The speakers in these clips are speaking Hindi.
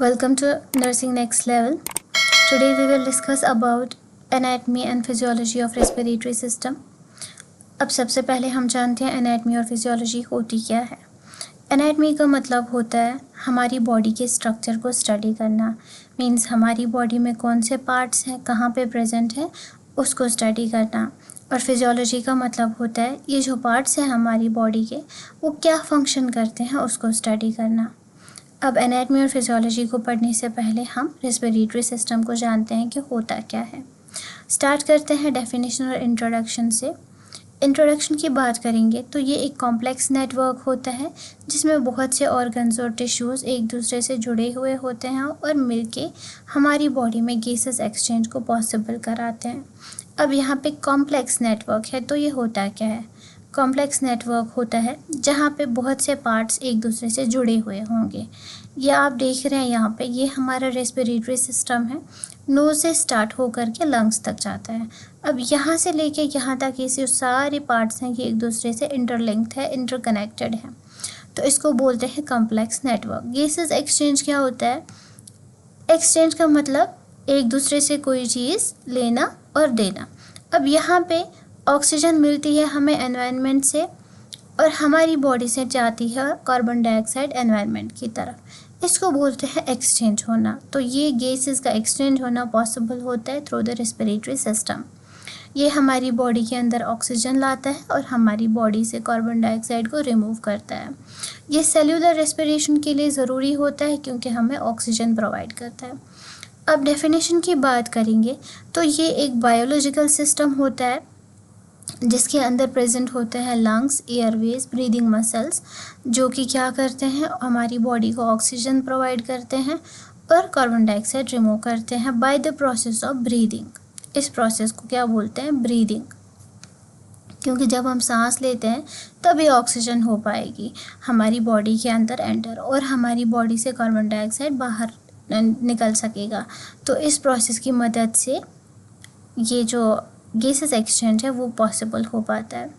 Welcome to Nursing Next Level. Today we will discuss about anatomy and physiology of respiratory system. अब सबसे पहले हम जानते हैं एनाटमी और फिजियोलॉजी होती क्या है। एनाटमी का मतलब होता है हमारी बॉडी के स्ट्रक्चर को स्टडी करना, मीन्स हमारी बॉडी में कौन से पार्ट्स हैं, कहाँ पे प्रेजेंट है, उसको स्टडी करना। और फिजियोलॉजी का मतलब होता है ये जो पार्ट्स हैं हमारी बॉडी के वो क्या फंक्शन करते हैं उसको स्टडी करना। अब एनाटमी और फिजियोलॉजी को पढ़ने से पहले हम रेस्पिरेटरी सिस्टम को जानते हैं कि होता क्या है। स्टार्ट करते हैं डेफिनेशन और इंट्रोडक्शन से। इंट्रोडक्शन की बात करेंगे तो ये एक कॉम्प्लेक्स नेटवर्क होता है जिसमें बहुत से ऑर्गन्स और टिश्यूज़ एक दूसरे से जुड़े हुए होते हैं और मिलके हमारी बॉडी में गैसेस एक्सचेंज को पॉसिबल कराते हैं। अब यहाँ पे कॉम्प्लेक्स नेटवर्क है तो ये होता क्या है। कॉम्प्लेक्स नेटवर्क होता है जहाँ पे बहुत से पार्ट्स एक दूसरे से जुड़े हुए होंगे। ये आप देख रहे हैं यहाँ पे, ये हमारा रेस्पिरेटरी सिस्टम है। नोज से स्टार्ट होकर के लंग्स तक जाता है। अब यहाँ से लेके यहाँ तक ये सारे पार्ट्स हैं कि एक दूसरे से इंटरलिंक्ड है, इंटरकनेक्टेड है, तो इसको बोलते हैं कॉम्प्लेक्स नेटवर्क। गैसेस एक्सचेंज क्या होता है? एक्सचेंज का मतलब एक दूसरे से कोई चीज़ लेना और देना। अब यहाँ पे ऑक्सीजन मिलती है हमें एनवायरनमेंट से और हमारी बॉडी से जाती है कार्बन डाइऑक्साइड एनवायरनमेंट की तरफ। इसको बोलते हैं एक्सचेंज होना। तो ये गैसेस का एक्सचेंज होना पॉसिबल होता है थ्रू द रेस्पिरेटरी सिस्टम। ये हमारी बॉडी के अंदर ऑक्सीजन लाता है और हमारी बॉडी से कार्बन डाइऑक्साइड को रिमूव करता है। ये सेल्यूलर रेस्पिरेशन के लिए ज़रूरी होता है क्योंकि हमें ऑक्सीजन प्रोवाइड करता है। अब डेफिनेशन की बात करेंगे तो ये एक बायोलॉजिकल सिस्टम होता है जिसके अंदर प्रेजेंट होते हैं लंग्स, एयरवेज, ब्रीदिंग मसल्स, जो कि क्या करते हैं, हमारी बॉडी को ऑक्सीजन प्रोवाइड करते हैं और कार्बन डाइऑक्साइड रिमूव करते हैं by the process of breathing. इस प्रोसेस को क्या बोलते हैं? ब्रीदिंग। क्योंकि जब हम सांस लेते हैं तभी ऑक्सीजन हो पाएगी हमारी बॉडी के अंदर एंटर और हमारी बॉडी से कार्बन डाइऑक्साइड बाहर निकल सकेगा। तो इस प्रोसेस की मदद से ये जो गैसेस एक्सचेंज है वो पॉसिबल हो पाता है।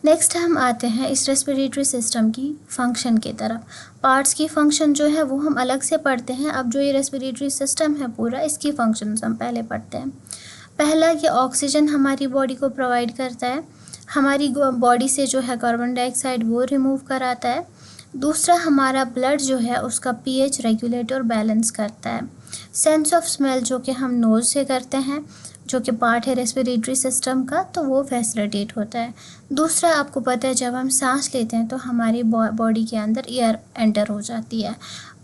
नेक्स्ट हम आते हैं इस रेस्पिरेटरी सिस्टम की फंक्शन की तरफ। पार्ट्स की फंक्शन जो है वो हम अलग से पढ़ते हैं। अब जो ये रेस्पिरेटरी सिस्टम है पूरा, इसकी फंक्शंस हम पहले पढ़ते हैं। पहला, ये ऑक्सीजन हमारी बॉडी को प्रोवाइड करता है, हमारी बॉडी से जो है कार्बन डाइऑक्साइड वो रिमूव कराता है। दूसरा, हमारा ब्लड जो है उसका पीएच रेगुलेट और बैलेंस करता है। सेंस ऑफ स्मेल जो कि हम नोज़ से करते हैं, जो कि पार्ट है रेस्पिरेटरी सिस्टम का, तो वो फैसिलिटेट होता है। दूसरा, आपको पता है जब हम सांस लेते हैं तो हमारी बॉडी के अंदर एयर एंटर हो जाती है।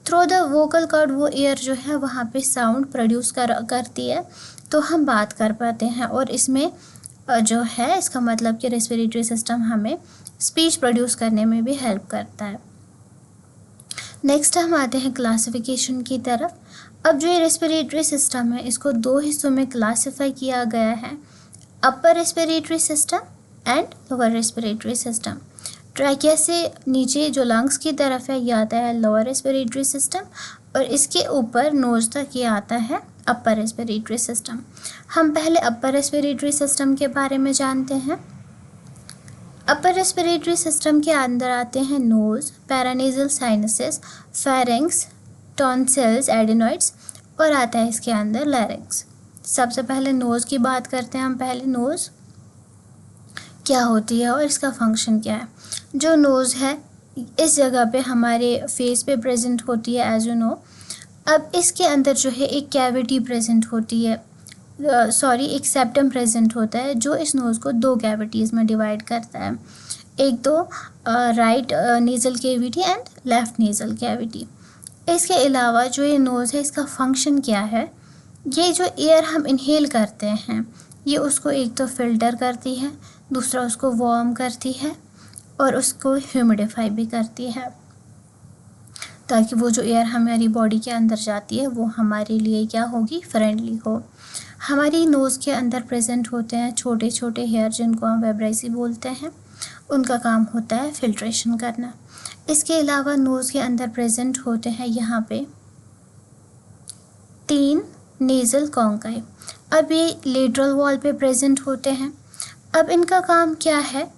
थ्रू द वोकल कॉर्ड वो एयर जो है वहाँ पे साउंड प्रोड्यूस करती है, तो हम बात कर पाते हैं। और इसमें जो है इसका मतलब कि रेस्पिरेटरी सिस्टम हमें स्पीच प्रोड्यूस करने में भी हेल्प करता है। नेक्स्ट हम आते हैं क्लासिफिकेशन की तरफ। अब जो ये रेस्पिरेटरी सिस्टम है इसको दो हिस्सों में क्लासिफाई किया गया है, अपर respiratory system and lower respiratory system. Trachea से नीचे जो लंग्स की तरफ है ये आता है लोअर रेस्पिरेटरी सिस्टम और इसके ऊपर नोज तक ये आता है अपर रेस्पिरेटरी सिस्टम। हम पहले अपर रेस्पिरेटरी सिस्टम के बारे में जानते हैं। अपर रेस्पिरेटरी सिस्टम के अंदर आते हैं nose, paranasal sinuses, pharynx, tonsils, adenoids और आता है इसके अंदर लैरिंक्स। सबसे पहले नोज़ की बात करते हैं हम। पहले नोज़ क्या होती है और इसका फंक्शन क्या है। जो नोज़ है इस जगह पे हमारे फेस पे प्रेजेंट होती है एज यू नो। अब इसके अंदर जो है एक कैविटी प्रेजेंट होती है, एक सेप्टम प्रेजेंट होता है जो इस नोज़ को दो कैविटीज़ में डिवाइड करता है। एक तो right nasal cavity and left nasal cavity. इसके अलावा जो ये नोज़ है इसका फंक्शन क्या है, ये जो एयर हम इनहेल करते हैं ये उसको एक तो फ़िल्टर करती है, दूसरा उसको वार्म करती है और उसको ह्यूमिडिफाई भी करती है, ताकि वो जो एयर हमारी बॉडी के अंदर जाती है वो हमारे लिए क्या होगी, फ्रेंडली हो। हमारी नोज़ के अंदर प्रेजेंट होते हैं छोटे छोटे हेयर जिनको हम वेब्रेसी बोलते हैं, उनका काम होता है फिल्ट्रेशन करना। इसके अलावा नोज़ के अंदर प्रेजेंट होते हैं यहाँ पे 3 नेज़ल कॉन्काई। अब ये लेटरल वॉल पे प्रेजेंट होते हैं। अब इनका काम क्या है?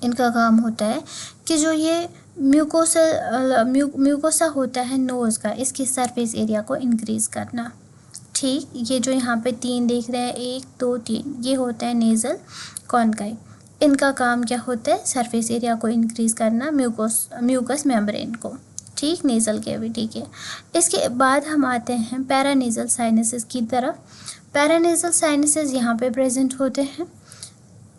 इनका काम होता है कि जो ये म्यूकोसा होता है नोज़ का, इसकी सरफेस एरिया को इंक्रीज़ करना। ठीक, ये जो यहाँ पे 3 देख रहे हैं, 1 2 3, ये होता है नेज़ल कॉन्काई। इनका काम क्या होता है? सरफेस एरिया को इंक्रीज़ करना म्यूकस मेम्ब्रेन को। ठीक, नेज़ल कैविटी के। इसके बाद हम आते हैं पैरानेज़ल साइनसेस की तरफ। पैरानेज़ल साइनसेस यहाँ पे प्रेजेंट होते हैं।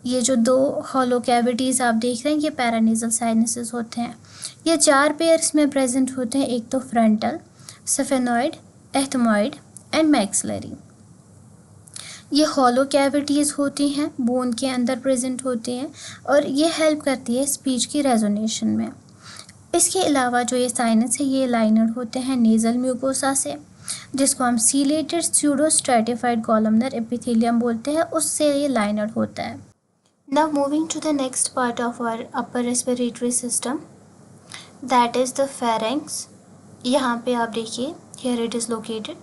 ये जो 2 हॉलो कैविटीज़ आप देख रहे हैं, ये पैरानेज़ल साइनसेस होते हैं। ये 4 पेयर्स में प्रेजेंट होते हैं, एक तो फ्रंटल, सफेनॉइड, एथमॉइड एंड मैक्सिलरी। ये हॉलो कैविटीज़ होती हैं, बोन के अंदर प्रेजेंट होती हैं और ये हेल्प करती है स्पीच की रेजोनेशन में। इसके अलावा जो ये साइनस है, ये लाइनर होते हैं नेज़ल म्यूकोसा से, जिसको हम ciliated pseudo stratified columnar epithelium बोलते हैं, उससे ये लाइनर होता है। Now moving to the next part of our upper respiratory system, that is the pharynx. यहाँ पे आप देखिए, हियर इट इज़ लोकेटेड।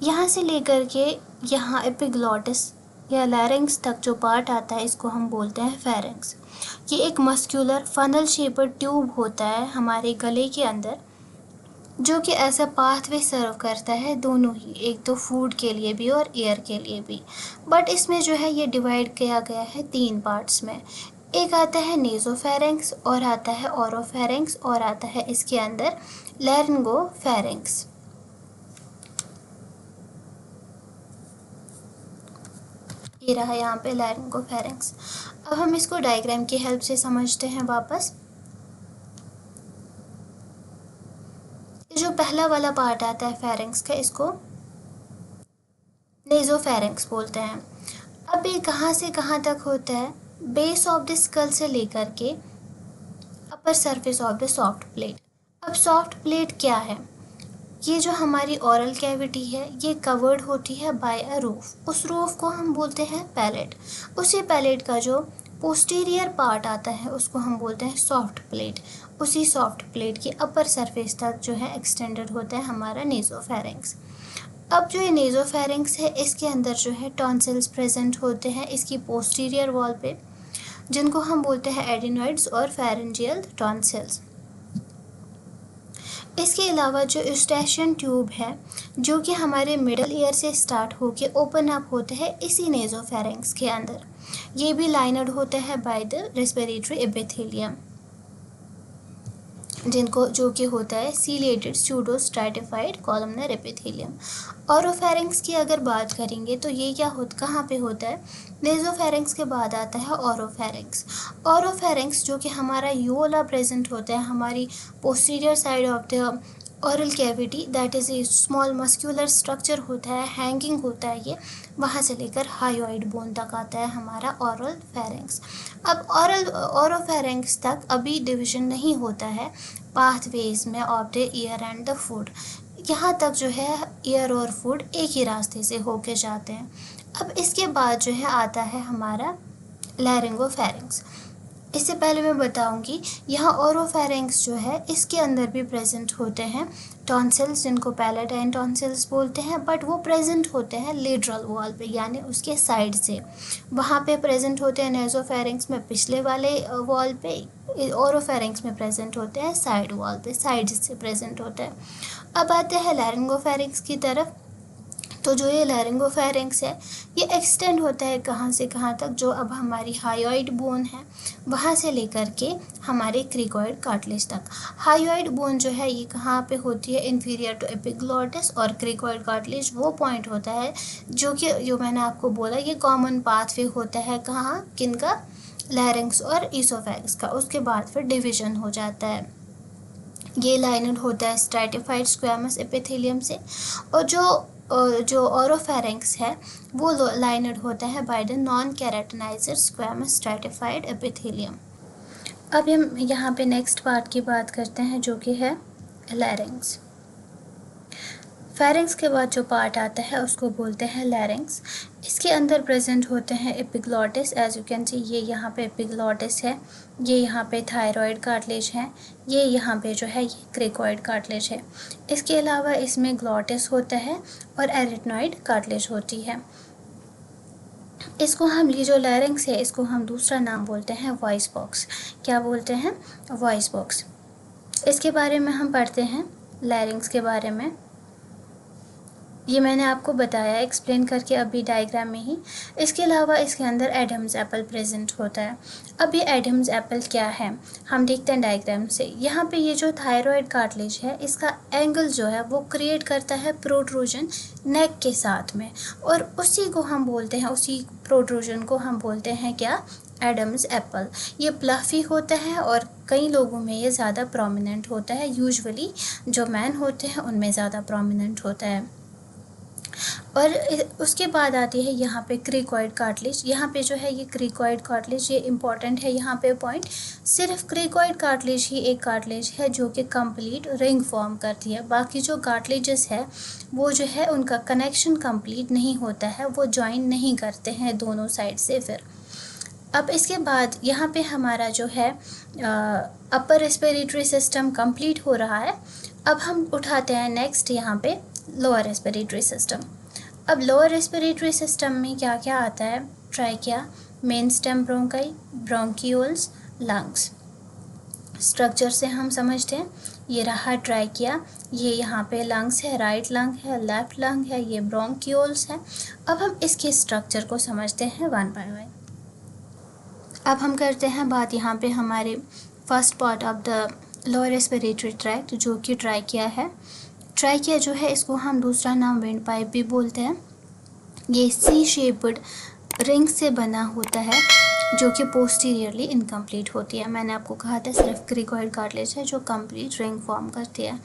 यहाँ से लेकर के यहाँ एपिग्लॉटिस या लैरिंग्स तक जो पार्ट आता है, इसको हम बोलते हैं फेरेंक्स। ये एक मस्क्यूलर फनल शेप्ड ट्यूब होता है हमारे गले के अंदर, जो कि ऐसा पाथवे सर्व करता है दोनों ही, एक तो फूड के लिए भी और एयर के लिए भी। बट इसमें जो है ये डिवाइड किया गया है 3 पार्ट्स में। एक आता है नेज़ोफेरेंक्स और आता है ओरोफेरेंक्स और आता है इसके अंदर लैरिंगोफेरेंक्स। ये रहा यहाँ पे लैरिंगोफेरेंक्स। अब हम इसको डायग्राम की हेल्प से समझते हैं वापस। जो पहला वाला पार्ट आता है फेरेंक्स का, इसको नेज़ोफेरेंक्स बोलते हैं। अब ये कहाँ से कहाँ तक होता है? बेस ऑफ द स्कल से लेकर के upper surface of the soft plate. अब सॉफ्ट प्लेट क्या है? ये जो हमारी ओरल कैविटी है, ये कवर्ड होती है बाय अ रूफ। उस रूफ को हम बोलते हैं पैलेट। उसी पैलेट का जो पोस्टीरियर पार्ट आता है, उसको हम बोलते हैं सॉफ्ट प्लेट। उसी सॉफ्ट प्लेट की अपर सरफेस तक जो है एक्सटेंडेड होता है हमारा नेज़ोफेरेंक्स। अब जो ये नेज़ोफेरेंक्स है, इसके अंदर जो है टॉन्सिल्स प्रेजेंट होते हैं इसकी पोस्टीरियर वॉल पे, जिनको हम बोलते हैं एडिनॉइड्स और फेरेंजियल टॉन्सिल्स। इसके अलावा जो यूस्टेशियन ट्यूब है, जो कि हमारे मिडल ईयर से स्टार्ट होके ओपन अप होते हैं इसी नेज़ोफेरेंक्स के अंदर, ये भी लाइनड होता है बाय द रेस्पिरेटरी एपिथेलियम, जिनको जो कि होता है ciliated pseudo stratified columnar epithelium. Oropharynx की अगर बात करेंगे तो ये क्या कहाँ पे होता है? नेज़ोफेरेंक्स के बाद आता है ओरोफेरेंक्स। ओरोफेरेंक्स जो कि हमारा यूला प्रेजेंट होता है हमारी posterior side of the oral cavity, that is a small muscular structure होता है, हैंगिंग होता है ये, वहाँ से लेकर हायोइड बोन तक आता है हमारा ओरल फेरेंक्स। अब ओरोफेरेंक्स तक अभी डिवीजन नहीं होता है पाथवेज में of the year and the food. यहाँ तक जो है ईयर और फूड एक ही रास्ते से होके जाते हैं। अब इसके बाद जो है आता है हमारा लैरिंगोफेरेंक्स। इससे पहले मैं बताऊंगी, यहाँ ओरोफेरेंक्स जो है इसके अंदर भी प्रेजेंट होते हैं टॉन्सिल्स, जिनको पैलेटाइन टॉन्सिल्स बोलते हैं, बट वो प्रेजेंट होते हैं लेटरल वॉल पे, यानी उसके साइड से। वहाँ पे प्रेजेंट होते हैं नेज़ोफेरेंक्स में पिछले वाले वॉल पे, ओरोफेरेंक्स में प्रेजेंट होते हैं साइड वॉल पे, साइड से प्रेजेंट होते हैं। अब आते हैं लैरिंगोफेरेंक्स की तरफ। तो जो ये लैरिंगोफेरेंक्स है, ये एक्सटेंड होता है कहाँ से कहाँ तक? जो अब हमारी हायोइड बोन है, वहाँ से लेकर के हमारे क्रिकॉइड कार्टिलेज तक। हायोइड बोन जो है ये कहाँ पे होती है? Inferior to epiglottis. और क्रिकॉइड कार्टिलेज वो पॉइंट होता है जो कि जो मैंने आपको बोला, ये कॉमन पाथवे होता है कहाँ, किनका? लैरिंक्स और ईसोफेगस का। उसके बाद फिर डिवीजन हो जाता है। ये लाइनड होता है स्ट्रैटिफाइड स्क्वैमस एपिथेलियम से, और जो ओरोफेरेंक्स है वो लाइनड होता है by the non keratinised squamous stratified epithelium. अब हम यहाँ पे नेक्स्ट पार्ट की बात करते हैं, जो कि है लैरिंग्स। फेरेंक्स के बाद जो पार्ट आता है उसको बोलते हैं लैरिंग्स। इसके अंदर प्रेजेंट होते हैं epiglottis, as you can see, ये यहाँ पे एपिग्लॉटिस है, ये यहाँ पे थायराइड कार्टिलेज है, ये यहाँ पे जो है ये क्रिकॉइड कार्टिलेज है। इसके अलावा इसमें ग्लॉटिस होता है और एरिटनॉइड कार्टिलेज होती है। इसको हम, ये जो लैरिंक्स है इसको हम दूसरा नाम बोलते हैं वॉइस बॉक्स। क्या बोलते हैं? Voice box. इसके बारे में हम पढ़ते हैं, लैरिंक्स के बारे में। ये मैंने आपको बताया एक्सप्लेन करके अभी डायग्राम में ही। इसके अलावा इसके अंदर एडम्स एप्पल प्रेजेंट होता है। अब ये एडम्स एप्पल क्या है, हम देखते हैं डायग्राम से। यहाँ पे ये जो थायराइड कार्टिलेज है, इसका एंगल जो है वो क्रिएट करता है प्रोट्रूजन नेक के साथ में, और उसी को हम बोलते हैं, उसी प्रोट्रूजन को हम बोलते हैं क्या? Adam's apple. ये प्लफी होता है और कई लोगों में ये ज़्यादा प्रोमिनेंट होता है। यूजुअली जो मैन होते हैं उनमें ज़्यादा प्रोमिनेंट होता है। और उसके बाद आती है यहाँ पे क्रिकॉइड कार्टिलेज। यहाँ पे जो है ये क्रिकॉइड कार्टिलेज, ये इम्पॉर्टेंट है यहाँ पे पॉइंट। सिर्फ क्रिकॉइड कार्टिलेज ही एक कार्टिलेज है जो कि कंप्लीट रिंग फॉर्म करती है। बाकी जो कार्टिलेजेस है वो जो है उनका कनेक्शन कंप्लीट नहीं होता है, वो ज्वाइन नहीं करते हैं दोनों साइड से। फिर अब इसके बाद यहाँ पे हमारा जो है अपर रेस्पिरेटरी सिस्टम कंप्लीट हो रहा है। अब हम उठाते हैं नेक्स्ट यहाँ पे लोअर रेस्पिरेटरी सिस्टम। अब लोअर रेस्पिरेटरी सिस्टम में क्या क्या आता है? Trachea, main stem bronchi, bronchioles, lungs. Structure से हम समझते हैं, ये रहा ट्राइकिया, ये यहाँ पे लंग्स है, राइट लंग है, लेफ्ट लंग है, ये ब्रोंकियोल्स है। अब हम इसके स्ट्रक्चर को समझते हैं वन बाय वन। अब हम करते हैं बात यहाँ पे हमारे first part of the lower respiratory tract, जो कि ट्राइकिया है। ट्राइकिया जो है इसको हम दूसरा नाम विंड पाइप भी बोलते हैं। ये सी शेप्ड रिंग से बना होता है जो कि पोस्टीरियरली इनकम्प्लीट होती है। मैंने आपको कहा था सिर्फ क्रिकॉइड कार्टिलेज है जो कंप्लीट रिंग फॉर्म करती है।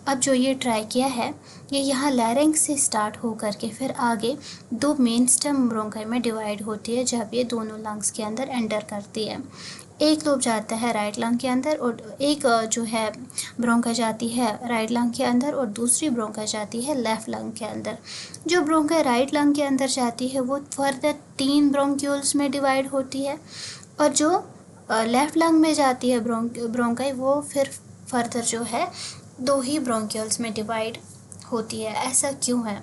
अब जो ये ट्राइकिया है ये यहाँ लैरिंक्स से स्टार्ट हो करके फिर आगे दो मेन स्टेम ब्रोंकाई में डिवाइड होती है, जब ये दोनों लंग्स के अंदर एंटर करती है। एक लोब जाता है राइट लंग के अंदर और एक जो है ब्रोंका जाती है राइट लंग के अंदर और दूसरी ब्रोंका जाती है लेफ़्ट लंग के अंदर। जो ब्रोंका राइट लंग के अंदर जाती है वो फर्दर 3 ब्रोंक्यूल्स में डिवाइड होती है, और जो लेफ़्ट लंग में जाती है ब्रोंकाई वो फिर फर्दर जो है 2 ही ब्रोंक्यूल्स में डिवाइड होती है। ऐसा क्यों है?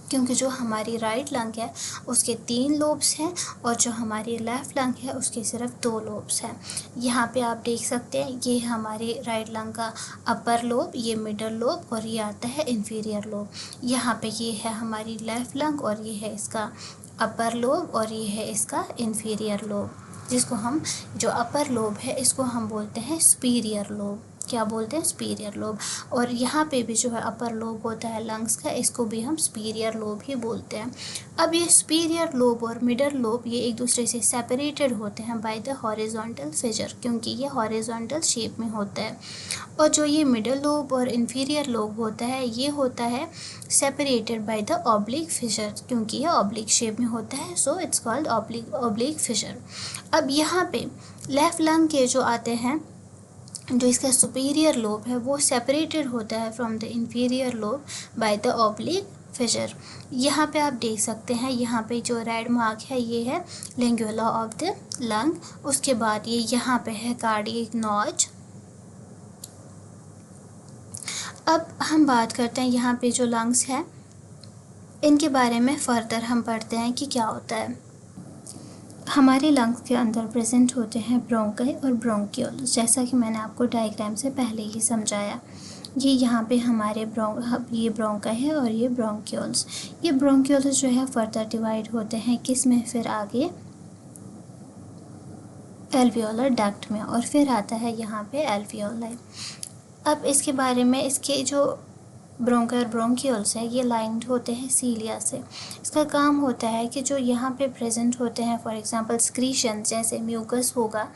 क्योंकि जो हमारी राइट लंग है उसके 3 लोब्स हैं और जो हमारी लेफ़्ट लंग है उसके सिर्फ 2 लोब्स हैं। यहाँ पे आप देख सकते हैं ये हमारी राइट लंग का अपर लोब, ये मिडल लोब और ये आता है इंफीरियर लोब। यहाँ पे ये है हमारी लेफ़्ट लंग और ये है इसका अपर लोब और ये है इसका इंफीरियर लोब, जिसको हम, जो अपर लोब है इसको हम बोलते हैं सुपीरियर लोब। क्या बोलते हैं? Superior lobe. और यहाँ पे भी जो है अपर लोब होता है लंग्स का, इसको भी हम सुपीरियर लोब ही बोलते हैं। अब ये सुपीरियर लोब और मिडल लोब ये एक दूसरे से सेपरेटेड होते हैं बाय द हॉरिजॉन्टल फिशर, क्योंकि ये हॉरिजॉन्टल शेप में होता है। और जो ये मिडल लोब और इंफीरियर लोब होता है ये होता है separated by the oblique fissure, क्योंकि ये ऑब्लिक शेप में होता है, so it's called oblique fissure. अब यहाँ पे लेफ़्ट लंग के जो आते हैं, जो इसका सुपीरियर लोब है वो सेपरेटेड होता है from the inferior lobe by the oblique fissure. यहाँ पे आप देख सकते हैं, यहाँ पे जो रेड मार्क है ये है लिंगुला ऑफ द लंग। उसके बाद ये यहाँ पे है कार्डियक नॉच। अब हम बात करते हैं यहाँ पे जो लंग्स हैं इनके बारे में फर्दर हम पढ़ते हैं कि क्या होता है। हमारे लंग्स के अंदर प्रेजेंट होते हैं ब्रोंकाई और ब्रोंक्यूल्स, जैसा कि मैंने आपको डायग्राम से पहले ही समझाया। ये यहाँ पे हमारे ये ब्रोंकाई है और ये ब्रोंक्यूल्स। ये ब्रोंक्यूल्स जो है फर्दर डिवाइड होते हैं किस में? फिर आगे एल्वियोलर डक्ट में, और फिर आता है यहाँ पे एल्वियोलाई। अब इसके बारे में, इसके जो ब्रोंका और ब्रोंक्यूल्स है ये लाइंड होते हैं सीलिया से। इसका काम होता है कि जो यहाँ पे प्रेजेंट होते हैं, फॉर एग्जांपल स्क्रीशन, जैसे म्यूकस होगा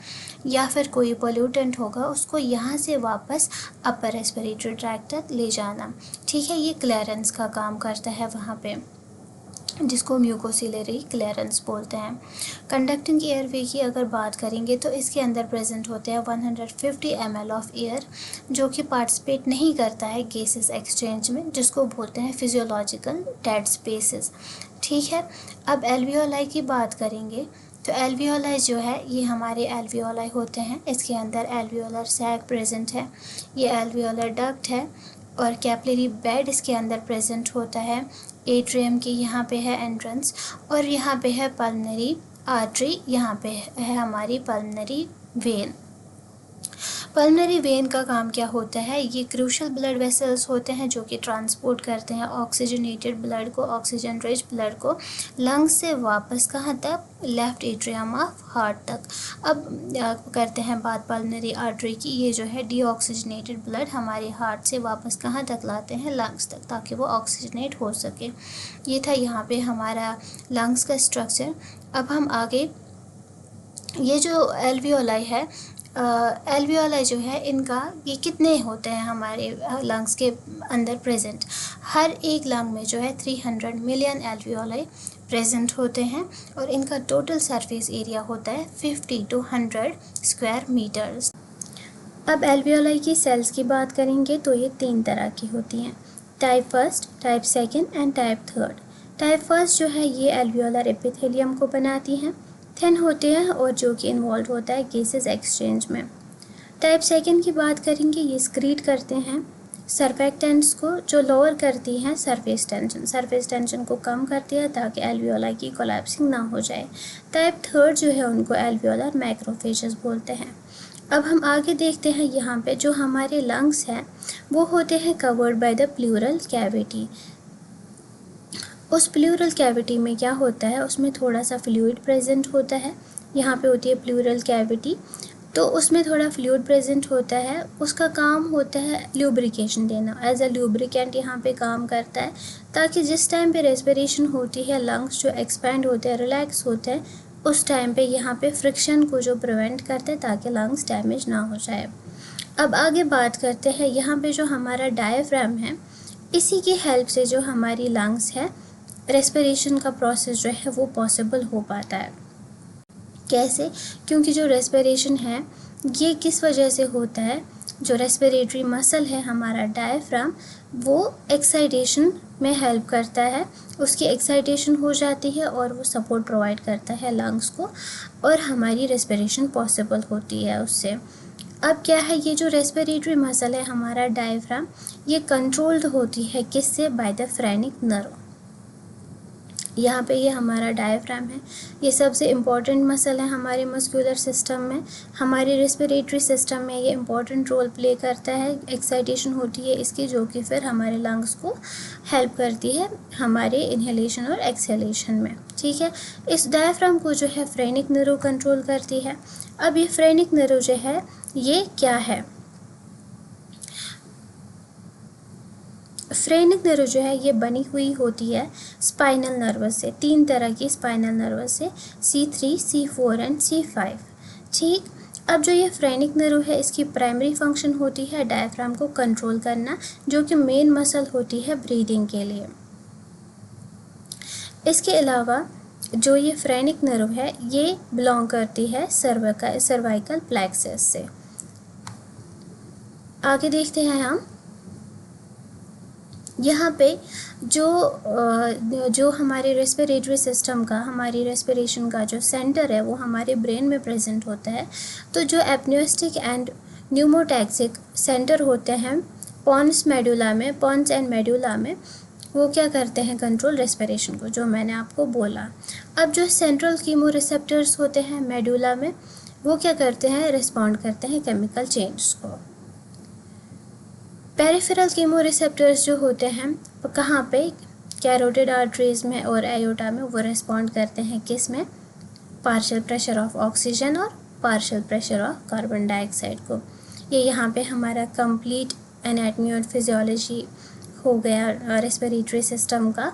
या फिर कोई पोल्यूटेंट होगा, उसको यहाँ से वापस अपर रेस्पिरेटरी ट्रैक्ट तक ले जाना। ठीक है, ये क्लियरेंस का काम करता है वहाँ पे, जिसको म्यूकोसिलरी क्लियरेंस बोलते हैं। कंडक्टिंग एयरवे की अगर बात करेंगे तो इसके अंदर प्रेजेंट होते हैं 150 ml ऑफ एयर, जो कि पार्टिसिपेट नहीं करता है गैसेस एक्सचेंज में, जिसको बोलते हैं फिजियोलॉजिकल डेड स्पेसेस। ठीक है, अब एल्वियोलाई की बात करेंगे तो एल्वियोलाई जो है ये हमारे एल्वियोलाई होते हैं। इसके अंदर एल्वियोलर सैक प्रेजेंट है, ये एल्वियोलर डक्ट है, और कैपिलरी बेड इसके अंदर प्रेजेंट होता है। एट्रियम की यहाँ पे है एंट्रेंस, और यहाँ पे है पल्मनरी आर्टरी, यहाँ पे है हमारी पल्मनरी वेन। पल्मनरी वेन का काम क्या होता है? ये क्रूशल ब्लड वेसल्स होते हैं जो कि ट्रांसपोर्ट करते हैं ऑक्सीजनेटेड ब्लड को, ऑक्सीजन रिच ब्लड को लंग्स से वापस कहाँ तक? लेफ्ट एट्रियम ऑफ हार्ट तक। अब करते हैं बात पल्मनरी आर्टरी की। ये जो है डीऑक्सीजनेटेड ब्लड हमारे हार्ट से वापस कहाँ तक लाते हैं? लंग्स तक, ताकि वो ऑक्सीजनेट हो सके। ये था यहाँ पे हमारा लंग्स का स्ट्रक्चर। अब हम आगे, ये जो एल्वियोलाई है, एल्वियोलाई जो है इनका, ये कितने होते हैं हमारे लंग्स के अंदर प्रेजेंट? हर एक लंग में जो है 300 मिलियन एल्वियोलाई प्रेजेंट होते हैं, और इनका टोटल सरफेस एरिया होता है 50 to 100 स्क्वायर मीटर्स। अब एल्वियोलाई की सेल्स की बात करेंगे तो ये 3 तरह की होती हैं, type first, type second and type third. Type first जो है ये एल्वियोलर एपिथेलियम को बनाती हैं, थिन होते हैं और जो कि इन्वॉल्व होता है गैसेस एक्सचेंज में। टाइप सेकेंड की बात करेंगे, ये स्क्रीट करते हैं सर्फेक्टेंट्स को, जो लोअर करती हैं सरफेस टेंशन को कम करती है ताकि एल्वियोलाई की कोलैप्सिंग ना हो जाए। टाइप थर्ड जो है उनको एल्वियोलर मैक्रोफेजेस बोलते हैं। अब हम आगे देखते हैं, यहाँ पे जो हमारे लंग्स हैं वो होते हैं covered by the pleural cavity. उस प्लूरल कैविटी में क्या होता है? उसमें थोड़ा सा फ्लूइड प्रेजेंट होता है। यहाँ पे होती है प्लूरल कैविटी, तो उसमें थोड़ा फ्लूइड प्रेजेंट होता है। उसका काम होता है ल्यूब्रिकेशन देना, एज अ ल्यूब्रिकेंट यहाँ पे काम करता है, ताकि जिस टाइम पे रेस्पिरेशन होती है लंग्स जो एक्सपैंड होते हैं, रिलैक्स होते हैं, उस टाइम पे यहाँ पे फ्रिक्शन को जो प्रिवेंट करते हैं ताकि लंग्स डैमेज ना हो जाए। अब आगे बात करते हैं, यहाँ पे जो हमारा डायफ्राम है, इसी की हेल्प से जो हमारी लंग्स है, रेस्पिरेशन का प्रोसेस जो है वो पॉसिबल हो पाता है। कैसे? क्योंकि जो रेस्पिरेशन है ये किस वजह से होता है? जो रेस्पिरेटरी मसल है हमारा डायफ्राम, वो एक्साइटेशन में हेल्प करता है, उसकी एक्साइटेशन हो जाती है और वो सपोर्ट प्रोवाइड करता है लंग्स को, और हमारी रेस्पिरेशन पॉसिबल होती है उससे। अब क्या है, ये जो रेस्पिरेटरी मसल है हमारा डायफ्राम, ये कंट्रोल्ड होती है किससे? By the phrenic nerve. यहाँ पे ये हमारा डायफ्राम है, ये सबसे इम्पॉर्टेंट मसल है हमारे मस्कुलर सिस्टम में, हमारे रेस्पिरेटरी सिस्टम में ये इम्पॉर्टेंट रोल प्ले करता है। एक्साइटेशन होती है इसकी, जो कि फिर हमारे लंग्स को हेल्प करती है हमारे इन्हेलेशन और एक्सहेलेशन में। ठीक है, इस डायफ्राम को जो है फ्रेनिक नर्व कंट्रोल करती है। अब ये फ्रेनिक नर्व जो है ये क्या है? फ्रेनिक नर्व जो है ये बनी हुई होती है स्पाइनल नर्वस से, 3 तरह की स्पाइनल नर्वस से, C3, C4 एंड C5। ठीक, अब जो ये फ्रेनिक नर्व है इसकी प्राइमरी फंक्शन होती है डायफ्राम को कंट्रोल करना, जो कि मेन मसल होती है ब्रीदिंग के लिए। इसके अलावा जो ये फ्रेनिक नर्व है ये बिलोंग करती है सर्वाइकल प्लेक्सस से। आगे देखते हैं हम, यहाँ पे जो हमारे रेस्पिरेटरी सिस्टम का, हमारी रेस्पिरेशन का जो सेंटर है वो हमारे ब्रेन में प्रेजेंट होता है। तो जो एपन्यूस्टिक एंड न्यूमोटैक्सिक सेंटर होते हैं पॉन्स एंड मेडुला में, वो क्या करते हैं? कंट्रोल रेस्पिरेशन को, जो मैंने आपको बोला। अब जो सेंट्रल कीमो रिसेप्टर्स होते हैं मेडुला में, वो क्या करते हैं? रिस्पॉन्ड करते हैं केमिकल चेंज को। पेरिफेरल कीमो रिसेप्टर्स जो होते हैं वो कहाँ पे? कैरोटिड आर्टरीज में और एयोटा में, वो रिस्पॉन्ड करते हैं किस में? पार्शियल प्रेशर ऑफ ऑक्सीजन और partial pressure of carbon dioxide को। ये यहाँ पे हमारा कंप्लीट एनाटमी और फिजियोलॉजी हो गया रेस्पिरेटरी सिस्टम का।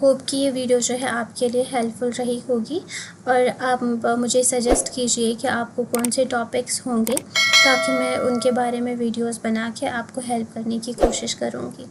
होप कि ये वीडियो जो है आपके लिए हेल्पफुल रही होगी, और आप मुझे सजेस्ट कीजिए कि आपको कौन से टॉपिक्स होंगे, ताकि मैं उनके बारे में वीडियोस बना के आपको हेल्प करने की कोशिश करूँगी।